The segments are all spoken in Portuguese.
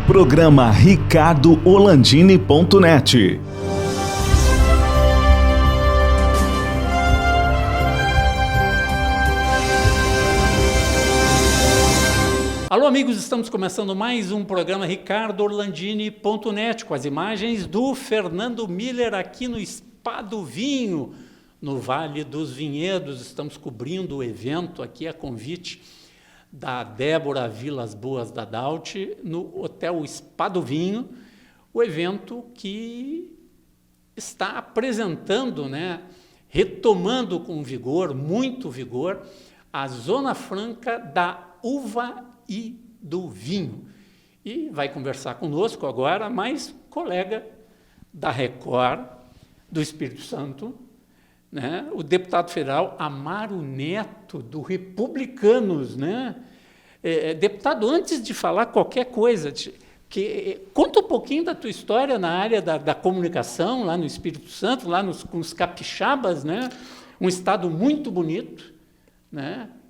Programa ricardoorlandini.net. Alô, amigos, estamos começando mais um programa ricardoorlandini.net com as imagens do Fernando Miller aqui no Spa do Vinho, no Vale dos Vinhedos. Estamos cobrindo o evento aqui a convite da Débora Vilas Boas da Daut, no Hotel Spa do Vinho, o evento que está apresentando, retomando com vigor, muito vigor, a Zona Franca da Uva e do Vinho. E vai conversar conosco agora mais colega da Record, do Espírito Santo, o deputado federal Amaro Neto, do Republicanos. Deputado, antes de falar qualquer coisa, conta um pouquinho da tua história na área da comunicação, lá no Espírito Santo, lá com os capixabas, um estado muito bonito,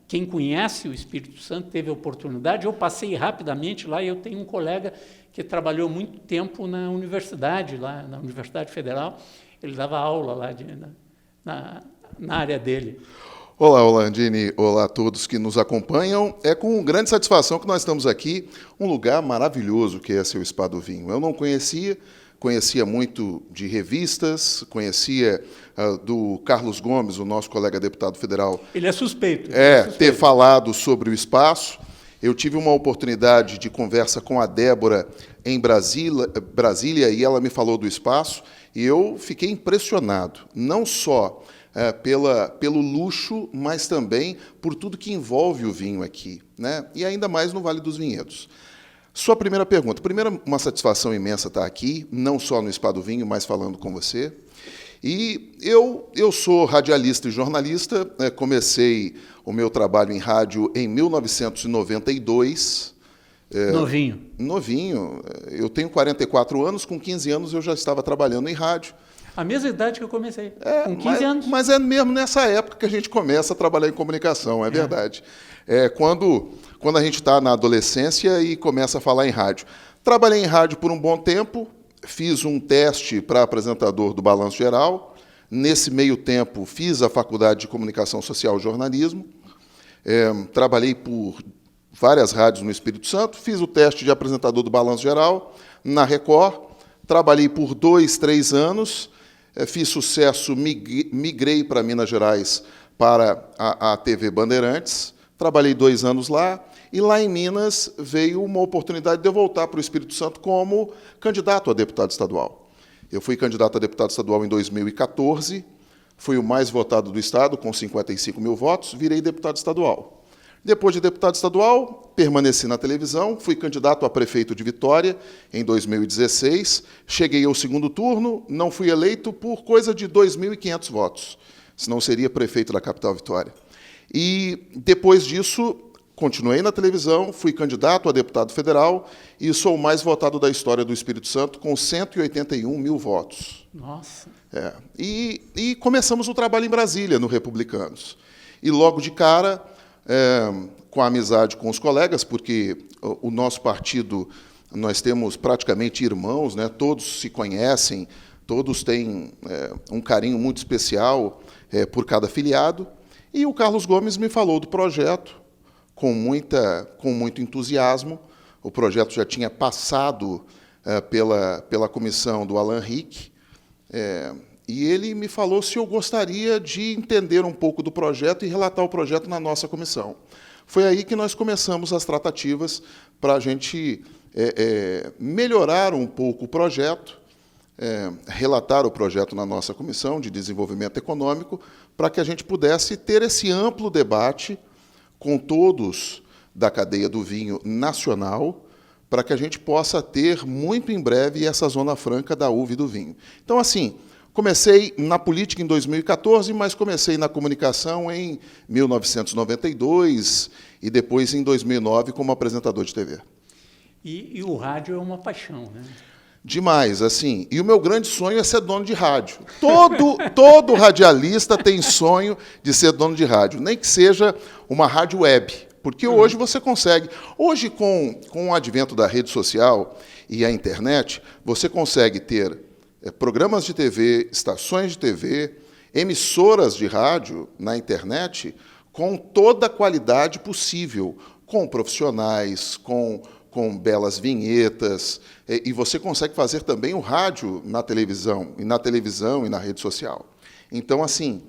Quem conhece o Espírito Santo teve a oportunidade. Eu passei rapidamente lá e eu tenho um colega que trabalhou muito tempo na universidade, lá na Universidade Federal. Ele dava aula lá na área dele. Olá, Orlandini. Olá a todos que nos acompanham. É com grande satisfação que nós estamos aqui, um lugar maravilhoso que é o Spa do Vinho. Eu não conhecia muito de revistas, conhecia do Carlos Gomes, o nosso colega deputado federal. Ele é suspeito. Ter falado sobre o espaço. Eu tive uma oportunidade de conversa com a Débora em Brasília, e ela me falou do espaço, e eu fiquei impressionado, não só pelo luxo, mas também por tudo que envolve o vinho aqui, e ainda mais no Vale dos Vinhedos. Sua primeira pergunta. Primeiro, uma satisfação imensa estar aqui, não só no Spa do Vinho, mas falando com você. E eu sou radialista e jornalista, comecei o meu trabalho em rádio em 1992. Novinho. Eu tenho 44 anos, com 15 anos eu já estava trabalhando em rádio. A mesma idade que eu comecei, com 15 anos. Mas é mesmo nessa época que a gente começa a trabalhar em comunicação, é verdade. Quando a gente está na adolescência e começa a falar em rádio. Trabalhei em rádio por um bom tempo, fiz um teste para apresentador do Balanço Geral. Nesse meio tempo, fiz a Faculdade de Comunicação Social e Jornalismo. Trabalhei por várias rádios no Espírito Santo, fiz o teste de apresentador do Balanço Geral na Record. Trabalhei por 2-3 anos, fiz sucesso, migrei para Minas Gerais, para a TV Bandeirantes. Trabalhei 2 anos lá, e lá em Minas veio uma oportunidade de eu voltar para o Espírito Santo como candidato a deputado estadual. Eu fui candidato a deputado estadual em 2014, fui o mais votado do Estado, com 55 mil votos, virei deputado estadual. Depois de deputado estadual, permaneci na televisão, fui candidato a prefeito de Vitória em 2016, cheguei ao segundo turno, não fui eleito por coisa de 2.500 votos, senão seria prefeito da capital Vitória. E, depois disso, continuei na televisão, fui candidato a deputado federal e sou o mais votado da história do Espírito Santo, com 181 mil votos. Nossa! E começamos o trabalho em Brasília, no Republicanos. E, logo de cara, com a amizade com os colegas, porque o nosso partido, nós temos praticamente irmãos, todos se conhecem, todos têm um carinho muito especial por cada filiado. E o Carlos Gomes me falou do projeto com muito entusiasmo. O projeto já tinha passado pela comissão do Alan Rick, e ele me falou se eu gostaria de entender um pouco do projeto e relatar o projeto na nossa comissão. Foi aí que nós começamos as tratativas para a gente melhorar um pouco o projeto, relatar o projeto na nossa Comissão de Desenvolvimento Econômico, para que a gente pudesse ter esse amplo debate com todos da cadeia do vinho nacional, para que a gente possa ter, muito em breve, essa Zona Franca da uva e do vinho. Então, assim, comecei na política em 2014, mas comecei na comunicação em 1992 e depois em 2009 como apresentador de TV. E o rádio é uma paixão, Demais, assim. E o meu grande sonho é ser dono de rádio. Todo radialista tem sonho de ser dono de rádio, nem que seja uma rádio web. Porque hoje você consegue. Hoje, com o advento da rede social e a internet, você consegue ter programas de TV, estações de TV, emissoras de rádio na internet com toda a qualidade possível, com profissionais, com belas vinhetas, e você consegue fazer também o rádio na televisão e na rede social. Então, assim,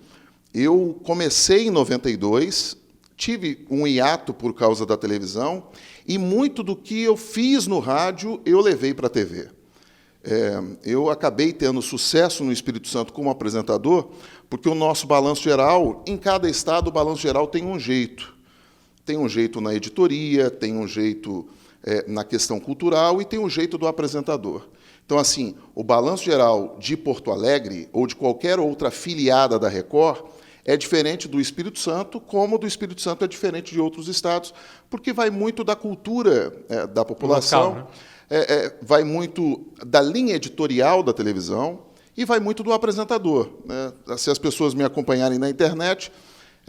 eu comecei em 92, tive um hiato por causa da televisão, e muito do que eu fiz no rádio eu levei para a TV. Eu acabei tendo sucesso no Espírito Santo como apresentador, porque o nosso balanço geral, em cada estado, o balanço geral tem um jeito. Tem um jeito na editoria, tem um jeito na questão cultural e tem um jeito do apresentador. Então, assim, o balanço geral de Porto Alegre ou de qualquer outra afiliada da Record é diferente do Espírito Santo, como do Espírito Santo é diferente de outros estados, porque vai muito da cultura da população, local, né? Vai muito da linha editorial da televisão e vai muito do apresentador, né? Se as pessoas me acompanharem na internet,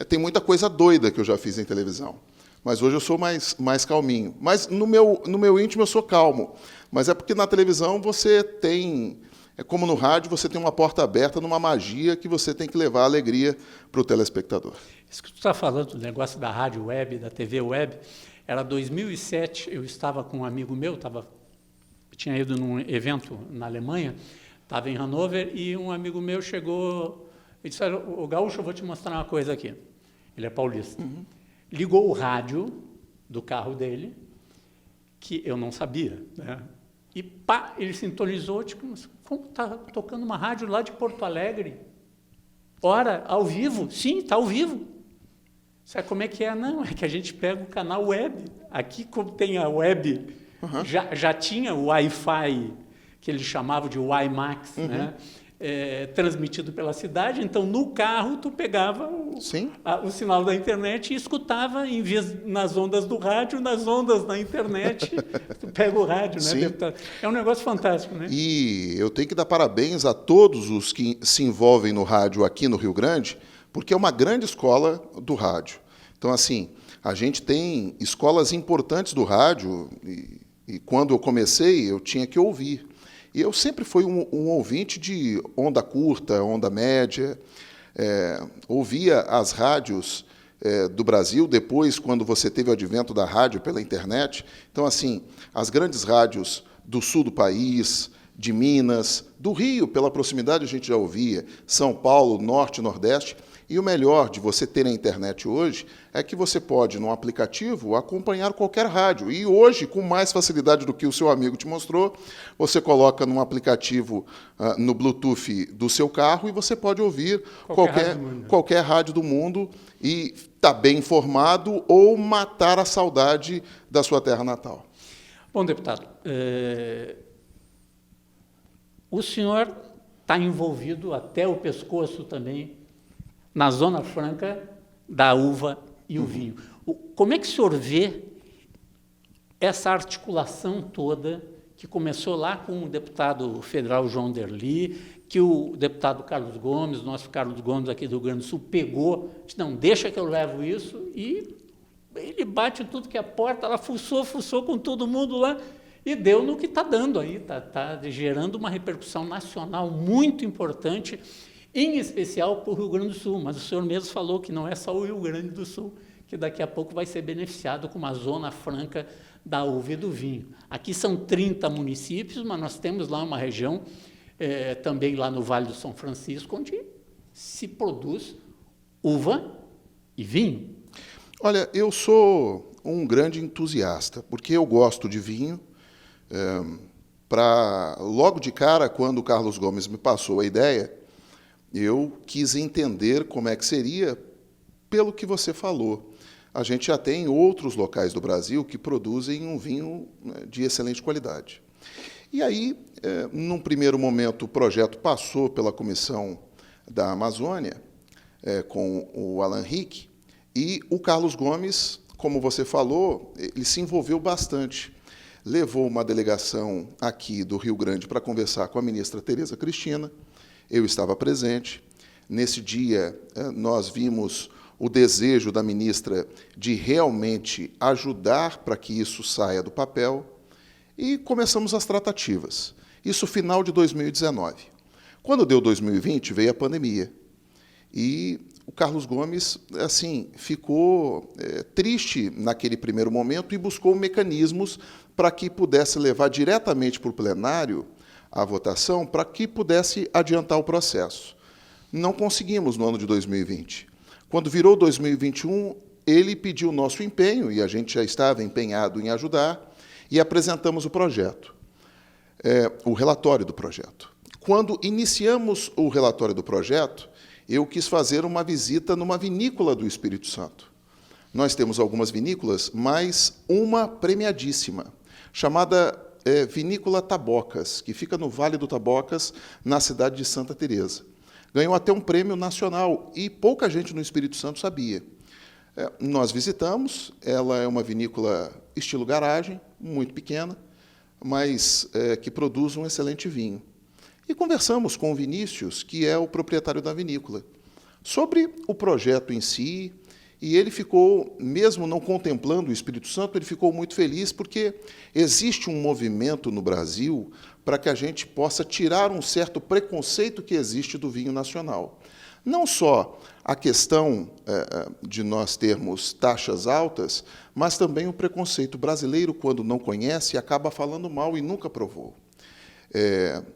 tem muita coisa doida que eu já fiz em televisão. Mas hoje eu sou mais calminho. Mas no meu íntimo eu sou calmo. Mas é porque na televisão você tem, como no rádio, você tem uma porta aberta numa magia que você tem que levar alegria para o telespectador. Isso que tu está falando, do negócio da rádio web, da TV web, era 2007, eu estava com um amigo meu, tinha ido num evento na Alemanha, estava em Hannover, e um amigo meu chegou e disse, o Gaúcho, eu vou te mostrar uma coisa aqui. Ele é paulista. Ligou o rádio do carro dele, que eu não sabia, né? E pá, ele sintonizou, tipo, como está tocando uma rádio lá de Porto Alegre? Ora, ao vivo? Sim, está ao vivo. Sabe como é que é? Não, é que a gente pega o canal web. Aqui, como tem a web, já tinha o Wi-Fi, que eles chamavam de WiMAX, né? Transmitido pela cidade, então no carro tu pegava o sinal da internet e escutava, em vez nas ondas do rádio, nas ondas da internet, tu pega o rádio, né, deputado? É um negócio fantástico, né? E eu tenho que dar parabéns a todos os que se envolvem no rádio aqui no Rio Grande, porque é uma grande escola do rádio. Então, assim, a gente tem escolas importantes do rádio, e quando eu comecei, eu tinha que ouvir. E eu sempre fui um ouvinte de onda curta, onda média, ouvia as rádios do Brasil, depois, quando você teve o advento da rádio pela internet. Então, assim, as grandes rádios do sul do país, de Minas, do Rio, pela proximidade a gente já ouvia, São Paulo, Norte, Nordeste. E o melhor de você ter a internet hoje é que você pode, num aplicativo, acompanhar qualquer rádio. E hoje, com mais facilidade do que o seu amigo te mostrou, você coloca num aplicativo no Bluetooth do seu carro e você pode ouvir qualquer rádio do mundo e estar bem informado ou matar a saudade da sua terra natal. Bom, deputado, o senhor está envolvido até o pescoço também na Zona Franca da uva e o vinho. Como é que o senhor vê essa articulação toda que começou lá com o deputado federal João Derli, que o deputado Carlos Gomes, nosso Carlos Gomes aqui do Rio Grande do Sul, pegou, disse, não, deixa que eu levo isso, e ele bate tudo que é porta, ela fuçou com todo mundo lá, e deu no que está dando aí, está gerando uma repercussão nacional muito importante, em especial para o Rio Grande do Sul, mas o senhor mesmo falou que não é só o Rio Grande do Sul, que daqui a pouco vai ser beneficiado com uma zona franca da uva e do vinho. Aqui são 30 municípios, mas nós temos lá uma região, também lá no Vale do São Francisco, onde se produz uva e vinho. Olha, eu sou um grande entusiasta, porque eu gosto de vinho. Logo de cara, quando o Carlos Gomes me passou a ideia, eu quis entender como é que seria, pelo que você falou. A gente já tem outros locais do Brasil que produzem um vinho de excelente qualidade. E aí, num primeiro momento, o projeto passou pela Comissão da Amazônia, com o Alan Rick, e o Carlos Gomes, como você falou, ele se envolveu bastante. Levou uma delegação aqui do Rio Grande para conversar com a ministra Tereza Cristina. Eu estava presente. Nesse dia, nós vimos o desejo da ministra de realmente ajudar para que isso saia do papel, e começamos as tratativas. Isso final de 2019. Quando deu 2020, veio a pandemia. E o Carlos Gomes, assim, ficou triste naquele primeiro momento e buscou mecanismos para que pudesse levar diretamente para o plenário a votação, para que pudesse adiantar o processo. Não conseguimos no ano de 2020. Quando virou 2021, ele pediu o nosso empenho, e a gente já estava empenhado em ajudar, e apresentamos o projeto, o relatório do projeto. Quando iniciamos o relatório do projeto, eu quis fazer uma visita numa vinícola do Espírito Santo. Nós temos algumas vinícolas, mas uma premiadíssima, chamada Vinícola Tabocas, que fica no Vale do Tabocas, na cidade de Santa Teresa. Ganhou até um prêmio nacional, e pouca gente no Espírito Santo sabia. Nós visitamos, ela é uma vinícola estilo garagem, muito pequena, mas que produz um excelente vinho. E conversamos com o Vinícius, que é o proprietário da vinícola, sobre o projeto em si, e ele ficou, mesmo não contemplando o Espírito Santo, ele ficou muito feliz, porque existe um movimento no Brasil para que a gente possa tirar um certo preconceito que existe do vinho nacional. Não só a questão de nós termos taxas altas, mas também o preconceito brasileiro, quando não conhece, acaba falando mal e nunca provou.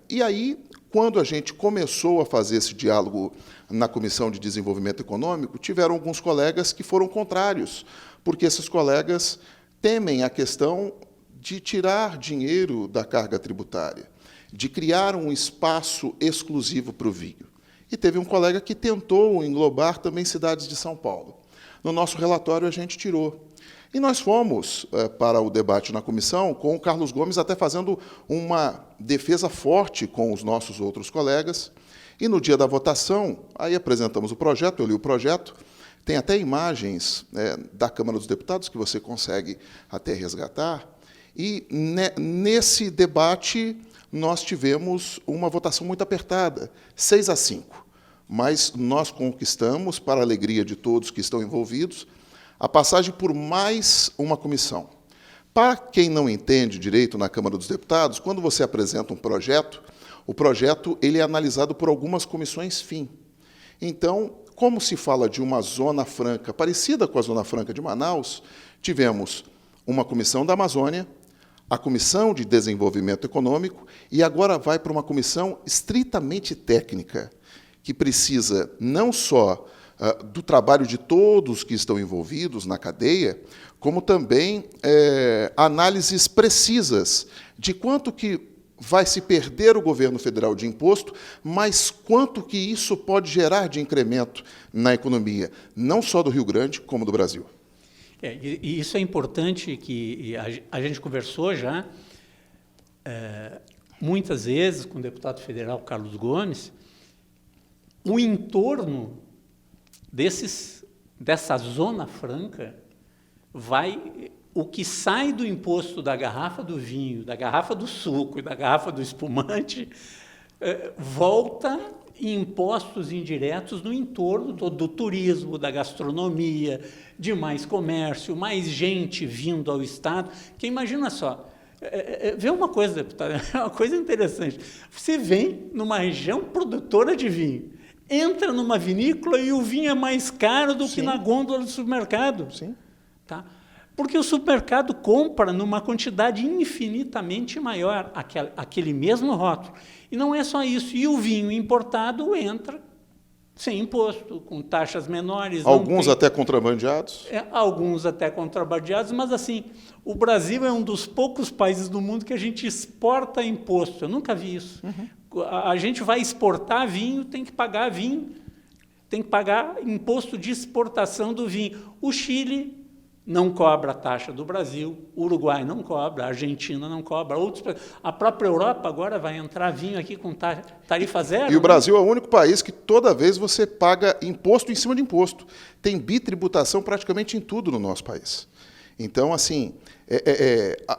E aí, quando a gente começou a fazer esse diálogo na Comissão de Desenvolvimento Econômico, tiveram alguns colegas que foram contrários, porque esses colegas temem a questão de tirar dinheiro da carga tributária, de criar um espaço exclusivo para o vinho. E teve um colega que tentou englobar também cidades de São Paulo. No nosso relatório, a gente tirou. E nós fomos para o debate na comissão, com o Carlos Gomes até fazendo uma defesa forte com os nossos outros colegas. E no dia da votação, aí apresentamos o projeto, eu li o projeto, tem até imagens da Câmara dos Deputados que você consegue até resgatar. E nesse debate nós tivemos uma votação muito apertada, 6-5. Mas nós conquistamos, para a alegria de todos que estão envolvidos, a passagem por mais uma comissão. Para quem não entende direito na Câmara dos Deputados, quando você apresenta um projeto, o projeto ele é analisado por algumas comissões fim. Então, como se fala de uma zona franca parecida com a Zona Franca de Manaus, tivemos uma comissão da Amazônia, a Comissão de Desenvolvimento Econômico, e agora vai para uma comissão estritamente técnica, que precisa não só do trabalho de todos que estão envolvidos na cadeia, como também análises precisas de quanto que vai se perder o governo federal de imposto, mas quanto que isso pode gerar de incremento na economia, não só do Rio Grande, como do Brasil. E isso é importante, que a gente conversou já muitas vezes com o deputado federal Carlos Gomes. O entorno dessa zona franca o que sai do imposto da garrafa do vinho, da garrafa do suco e da garrafa do espumante, volta em impostos indiretos no entorno do turismo, da gastronomia, de mais comércio, mais gente vindo ao Estado. Que imagina só, vê uma coisa, deputado, é uma coisa interessante. Você vem numa região produtora de vinho, entra numa vinícola e o vinho é mais caro do que na gôndola do supermercado. Sim. Tá? Porque o supermercado compra numa quantidade infinitamente maior aquele mesmo rótulo. E não é só isso. E o vinho importado entra sem imposto, com taxas menores. Alguns até contrabandeados? Alguns até contrabandeados, mas assim, o Brasil é um dos poucos países do mundo que a gente exporta imposto. Eu nunca vi isso. Uhum. A gente vai exportar vinho, tem que pagar vinho, tem que pagar imposto de exportação do vinho. O Chile não cobra a taxa do Brasil, o Uruguai não cobra, a Argentina não cobra, a própria Europa agora vai entrar vinho aqui com tarifa zero. E o Brasil é o único país que toda vez você paga imposto em cima de imposto. Tem bitributação praticamente em tudo no nosso país. Então, assim,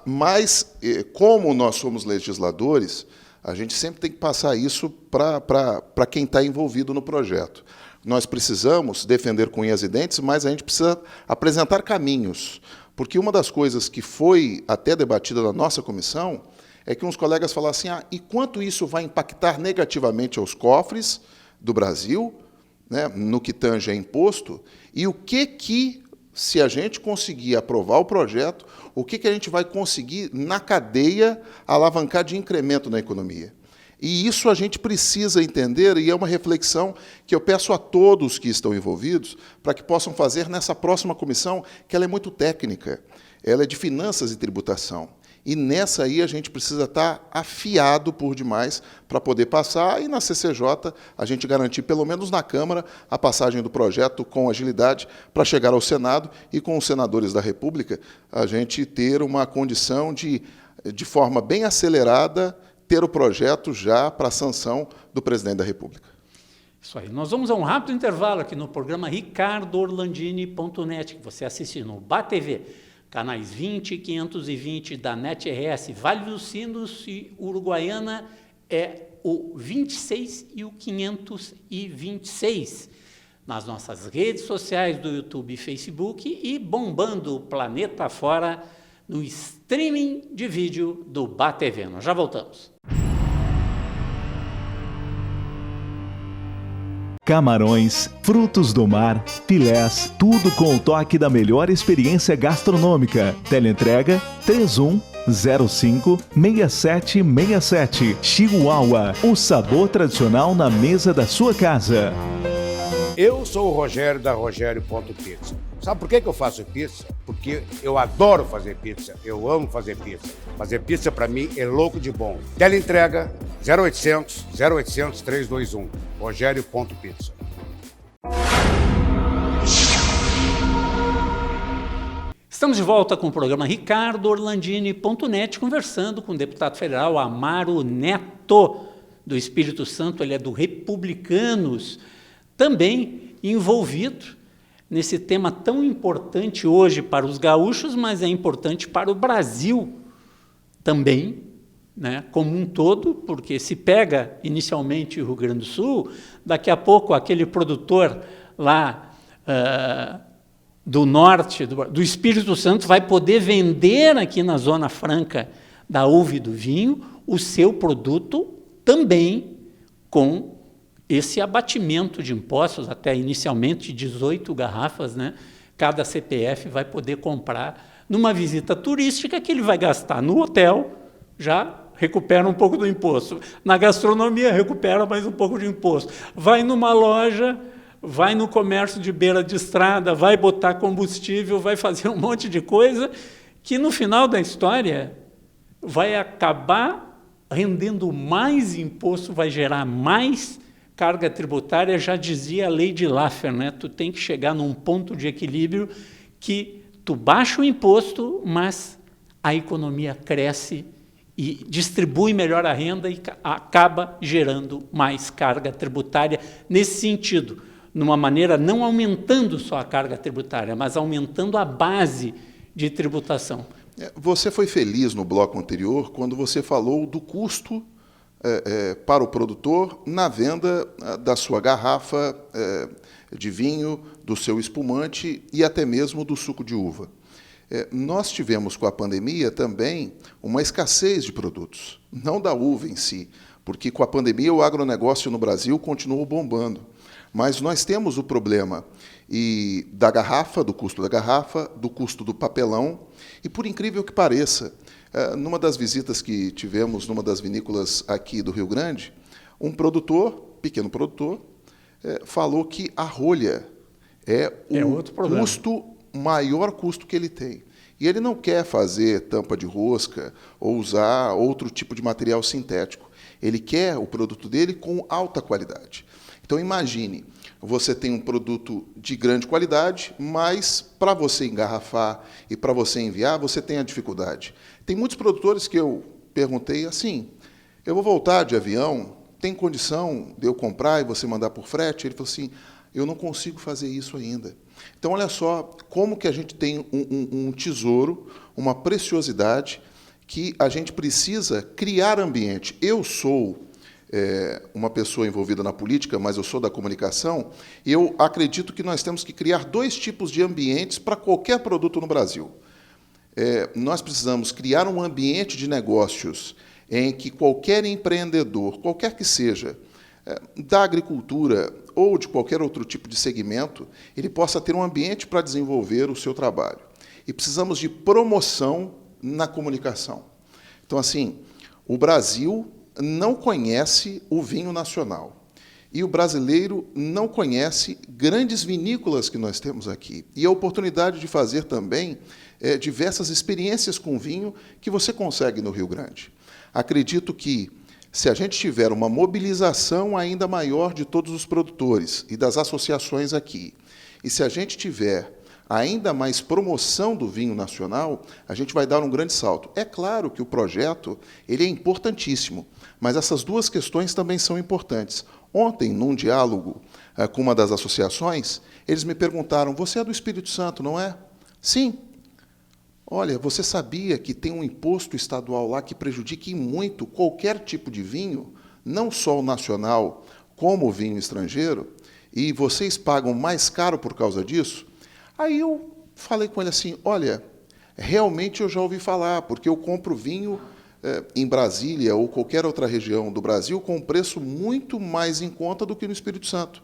mas como nós somos legisladores, a gente sempre tem que passar isso para quem está envolvido no projeto. nós precisamos defender com unhas e dentes, mas a gente precisa apresentar caminhos. Porque uma das coisas que foi até debatida na nossa comissão é que uns colegas falaram assim, e quanto isso vai impactar negativamente aos cofres do Brasil, né, no que tange a imposto, e o que, se a gente conseguir aprovar o projeto, o que a gente vai conseguir na cadeia alavancar de incremento na economia. E isso a gente precisa entender, e é uma reflexão que eu peço a todos que estão envolvidos para que possam fazer nessa próxima comissão, que ela é muito técnica, ela é de finanças e tributação. E nessa aí a gente precisa estar afiado por demais para poder passar, e na CCJ a gente garantir, pelo menos na Câmara, a passagem do projeto com agilidade para chegar ao Senado e com os senadores da República a gente ter uma condição de forma bem acelerada, ter o projeto já para a sanção do presidente da República. Isso aí. Nós vamos a um rápido intervalo aqui no programa RicardoOrlandini.net, que você assiste no BATV, canais 20 e 520 da NetRS, Vale dos Sinos e Uruguaiana é o 26 e o 526. Nas nossas redes sociais do YouTube e Facebook e bombando o planeta fora no streaming de vídeo do BATV. Nós já voltamos. Camarões, frutos do mar, filés, tudo com o toque da melhor experiência gastronômica. Teleentrega 3105-6767. Chihuahua, o sabor tradicional na mesa da sua casa. Eu sou o Rogério da Rogério.pizza. Sabe por que eu faço pizza? Porque eu adoro fazer pizza, eu amo fazer pizza. Fazer pizza para mim é louco de bom. Teleentrega 0800 321. Rogério.pizza. Estamos de volta com o programa RicardoOrlandini.net, conversando com o deputado federal Amaro Neto, do Espírito Santo. Ele é do Republicanos, também envolvido nesse tema tão importante hoje para os gaúchos, mas é importante para o Brasil também, né, como um todo, porque se pega inicialmente o Rio Grande do Sul, daqui a pouco aquele produtor lá do norte, do Espírito Santo, vai poder vender aqui na Zona Franca da uva e do vinho o seu produto também com esse abatimento de impostos, até inicialmente 18 garrafas, né? Cada CPF vai poder comprar numa visita turística que ele vai gastar no hotel, já recupera um pouco do imposto. Na gastronomia, recupera mais um pouco de imposto. Vai numa loja, vai no comércio de beira de estrada, vai botar combustível, vai fazer um monte de coisa que, no final da história, vai acabar rendendo mais imposto, vai gerar mais carga tributária. Já dizia a lei de Laffer, né? Tu tem que chegar num ponto de equilíbrio que tu baixa o imposto, mas a economia cresce e distribui melhor a renda e acaba gerando mais carga tributária nesse sentido, numa maneira não aumentando só a carga tributária, mas aumentando a base de tributação. Você foi feliz no bloco anterior quando você falou do custo para o produtor na venda da sua garrafa de vinho, do seu espumante e até mesmo do suco de uva. Nós tivemos com a pandemia também uma escassez de produtos, não da uva em si, porque com a pandemia o agronegócio no Brasil continuou bombando. Mas nós temos o problema da garrafa, do custo da garrafa, do custo do papelão, e por incrível que pareça, numa das visitas que tivemos numa das vinícolas aqui do Rio Grande, um produtor, pequeno produtor, falou que a rolha é o maior custo que ele tem. E ele não quer fazer tampa de rosca ou usar outro tipo de material sintético. Ele quer o produto dele com alta qualidade. Então, imagine, você tem um produto de grande qualidade, mas para você engarrafar e para você enviar, você tem a dificuldade. Tem muitos produtores que eu perguntei assim, eu vou voltar de avião, tem condição de eu comprar e você mandar por frete? Ele falou assim, eu não consigo fazer isso ainda. Então, olha só como que a gente tem um tesouro, uma preciosidade, que a gente precisa criar ambiente. Eu sou uma pessoa envolvida na política, mas eu sou da comunicação, eu acredito que nós temos que criar 2 tipos de ambientes para qualquer produto no Brasil. Nós precisamos criar um ambiente de negócios em que qualquer empreendedor, qualquer que seja, da agricultura ou de qualquer outro tipo de segmento, ele possa ter um ambiente para desenvolver o seu trabalho. E precisamos de promoção na comunicação. Então, assim, o Brasil não conhece o vinho nacional. E o brasileiro não conhece grandes vinícolas que nós temos aqui. E a oportunidade de fazer também diversas experiências com vinho que você consegue no Rio Grande. Acredito que, se a gente tiver uma mobilização ainda maior de todos os produtores e das associações aqui, e se a gente tiver ainda mais promoção do vinho nacional, a gente vai dar um grande salto. É claro que o projeto ele é importantíssimo, mas essas 2 questões também são importantes. Ontem, num diálogo com uma das associações, eles me perguntaram, você é do Espírito Santo, não é? Sim. Olha, você sabia que tem um imposto estadual lá que prejudica muito qualquer tipo de vinho, não só o nacional, como o vinho estrangeiro, e vocês pagam mais caro por causa disso? Aí eu falei com ele assim, olha, realmente eu já ouvi falar, porque eu compro vinho em Brasília ou qualquer outra região do Brasil com um preço muito mais em conta do que no Espírito Santo.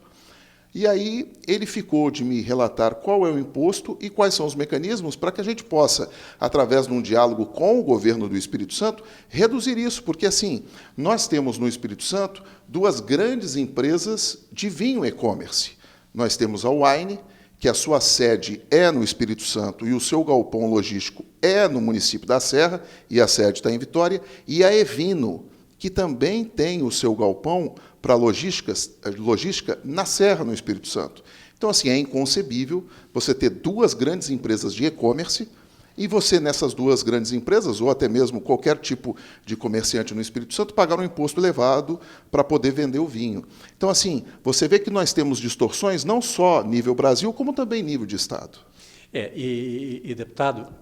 E aí ele ficou de me relatar qual é o imposto e quais são os mecanismos para que a gente possa, através de um diálogo com o governo do Espírito Santo, reduzir isso, porque assim, nós temos no Espírito Santo 2 grandes empresas de vinho e-commerce. Nós temos a Wine, que a sua sede é no Espírito Santo e o seu galpão logístico é no município da Serra, e a sede está em Vitória, e a Evino, que também tem o seu galpão para logística na Serra, no Espírito Santo. Então, assim, é inconcebível você ter 2 grandes empresas de e-commerce e você, nessas 2 grandes empresas, ou até mesmo qualquer tipo de comerciante no Espírito Santo, pagar um imposto elevado para poder vender o vinho. Então, assim, você vê que nós temos distorções não só nível Brasil, como também nível de Estado. Deputado,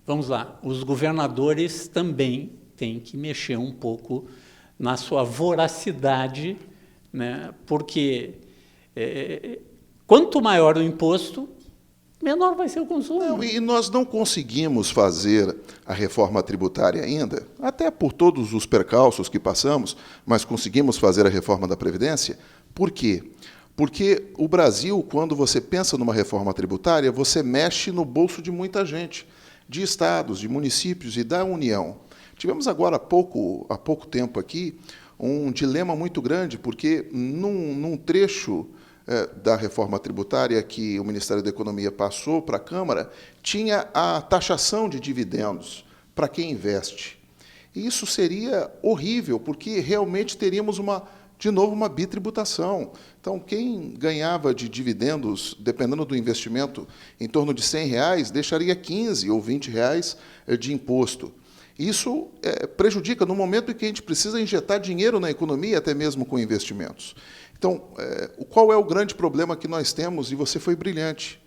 vamos lá, os governadores também têm que mexer um pouco na sua voracidade, né? Porque quanto maior o imposto, menor vai ser o consumo. Não, e nós não conseguimos fazer a reforma tributária ainda, até por todos os percalços que passamos, mas conseguimos fazer a reforma da Previdência. Por quê? Porque o Brasil, quando você pensa numa reforma tributária, você mexe no bolso de muita gente, de estados, de municípios e da União. Tivemos agora há pouco tempo aqui um dilema muito grande, porque num trecho da reforma tributária que o Ministério da Economia passou para a Câmara, tinha a taxação de dividendos para quem investe. E isso seria horrível, porque realmente teríamos de novo uma bitributação. Então, quem ganhava de dividendos, dependendo do investimento, em torno de R$100, deixaria R$15 ou R$20 de imposto. Isso prejudica no momento em que a gente precisa injetar dinheiro na economia, até mesmo com investimentos. Então, qual é o grande problema que nós temos? E você foi brilhante.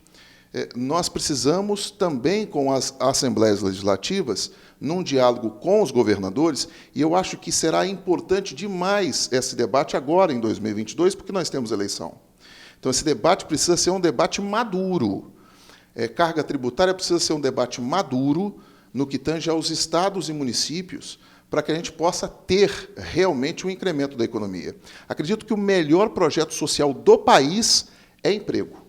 Nós precisamos também, com as assembleias legislativas, num diálogo com os governadores, e eu acho que será importante demais esse debate agora, em 2022, porque nós temos eleição. Então, esse debate precisa ser um debate maduro. Carga tributária precisa ser um debate maduro, no que tange aos estados e municípios, para que a gente possa ter realmente um incremento da economia. Acredito que o melhor projeto social do país é emprego.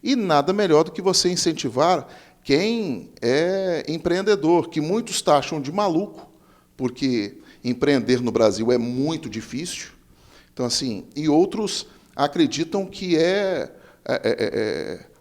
E nada melhor do que você incentivar quem é empreendedor, que muitos taxam de maluco, porque empreender no Brasil é muito difícil. Então, assim, e outros acreditam que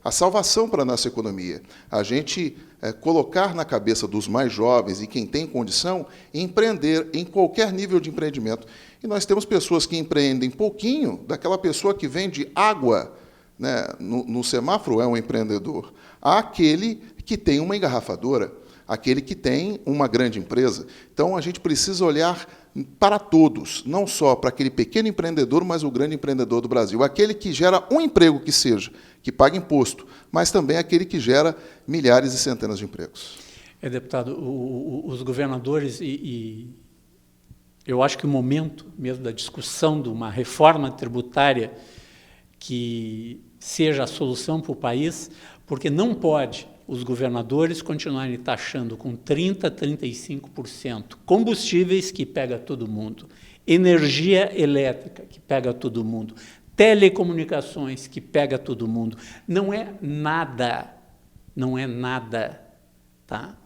a salvação para a nossa economia. A gente colocar na cabeça dos mais jovens e quem tem condição, empreender em qualquer nível de empreendimento. E nós temos pessoas que empreendem pouquinho, daquela pessoa que vende água, né, no semáforo é um empreendedor, há aquele que tem uma engarrafadora, aquele que tem uma grande empresa. Então, a gente precisa olhar para todos, não só para aquele pequeno empreendedor, mas o grande empreendedor do Brasil, aquele que gera um emprego que seja, que paga imposto, mas também aquele que gera milhares e centenas de empregos. Deputado, os governadores Eu acho que o momento mesmo da discussão de uma reforma tributária que seja a solução para o país, porque não pode os governadores continuarem taxando com 30%, 35% combustíveis, que pega todo mundo, energia elétrica, que pega todo mundo, telecomunicações, que pega todo mundo. Não é nada, tá?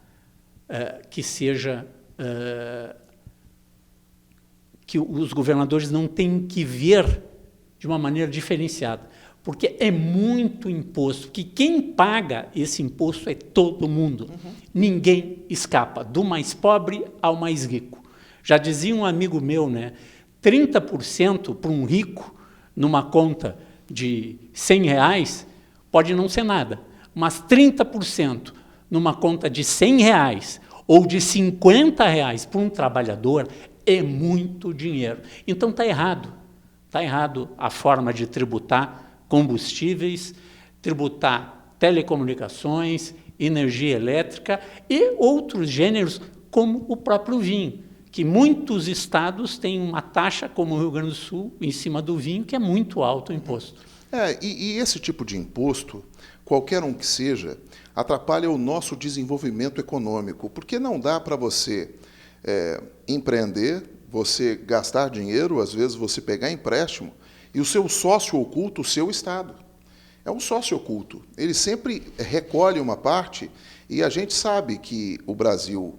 Que seja... que os governadores não têm que ver de uma maneira diferenciada, porque é muito imposto, que quem paga esse imposto é todo mundo. Ninguém escapa, do mais pobre ao mais rico. Já dizia um amigo meu, né, 30% para um rico, numa conta de R$100, pode não ser nada, mas 30% numa conta de R$100 ou de R$50 para um trabalhador é muito dinheiro. Então está errado a forma de tributar combustíveis, tributar telecomunicações, energia elétrica e outros gêneros, como o próprio vinho, que muitos estados têm uma taxa, como o Rio Grande do Sul, em cima do vinho, que é muito alto o imposto. E esse tipo de imposto, qualquer um que seja, atrapalha o nosso desenvolvimento econômico, porque não dá para você empreender, você gastar dinheiro, às vezes você pegar empréstimo, e o seu sócio oculto, o seu Estado. É um sócio oculto. Ele sempre recolhe uma parte, e a gente sabe que o Brasil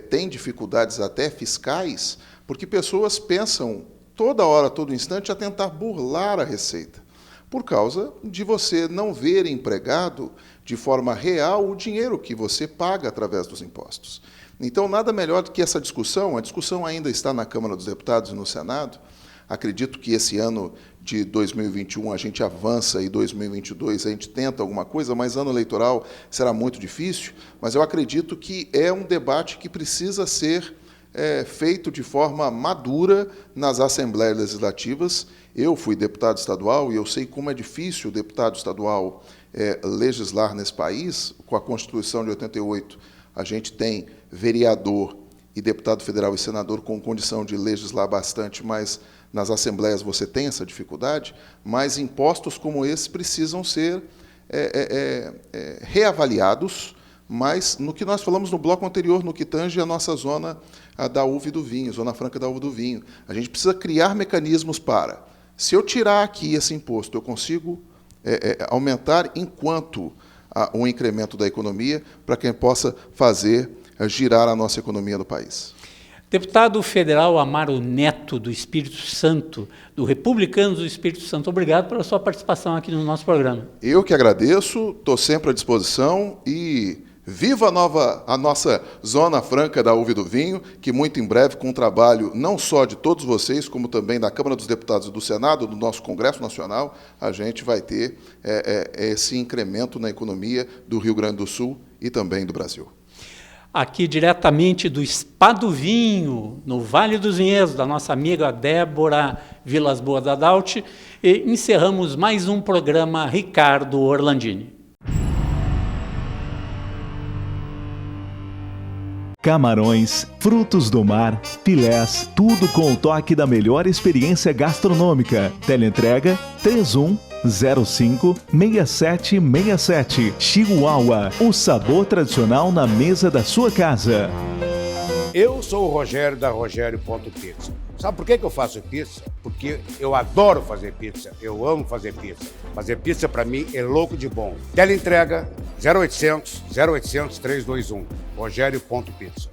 tem dificuldades até fiscais, porque pessoas pensam toda hora, todo instante, a tentar burlar a receita, por causa de você não ver empregado de forma real o dinheiro que você paga através dos impostos. Então, nada melhor do que essa discussão. A discussão ainda está na Câmara dos Deputados e no Senado. Acredito que esse ano de 2021 a gente avança e 2022 a gente tenta alguma coisa, mas ano eleitoral será muito difícil. Mas eu acredito que é um debate que precisa ser feito de forma madura nas Assembleias Legislativas. Eu fui deputado estadual e eu sei como é difícil o deputado estadual legislar nesse país. Com a Constituição de 88, a gente tem vereador e deputado federal e senador com condição de legislar bastante, mas nas assembleias você tem essa dificuldade, mas impostos como esse precisam ser reavaliados, mas no que nós falamos no bloco anterior, no que tange a nossa zona da uva e do vinho, Zona Franca da uva e do vinho. A gente precisa criar mecanismos para, se eu tirar aqui esse imposto, eu consigo aumentar enquanto um incremento da economia para quem possa fazer girar a nossa economia do país. Deputado federal Amaro Neto, do Espírito Santo, do Republicanos do Espírito Santo, obrigado pela sua participação aqui no nosso programa. Eu que agradeço, estou sempre à disposição e viva a nossa Zona Franca da Uva e do Vinho, que muito em breve, com o trabalho não só de todos vocês, como também da Câmara dos Deputados e do Senado, do nosso Congresso Nacional, a gente vai ter esse incremento na economia do Rio Grande do Sul e também do Brasil. Aqui diretamente do Spa do Vinho, no Vale dos Vinhedos, da nossa amiga Débora Vilas Boas da Daut, e encerramos mais um programa Ricardo Orlandini. Camarões, frutos do mar, filés, tudo com o toque da melhor experiência gastronômica. Teleentrega 3105-6767. Chihuahua, o sabor tradicional na mesa da sua casa. Eu sou o Rogério da Rogério.pizza. Sabe por que eu faço pizza? Porque eu adoro fazer pizza, eu amo fazer pizza. Fazer pizza pra mim é louco de bom. Teleentrega 0800 321. Rogério.pizza.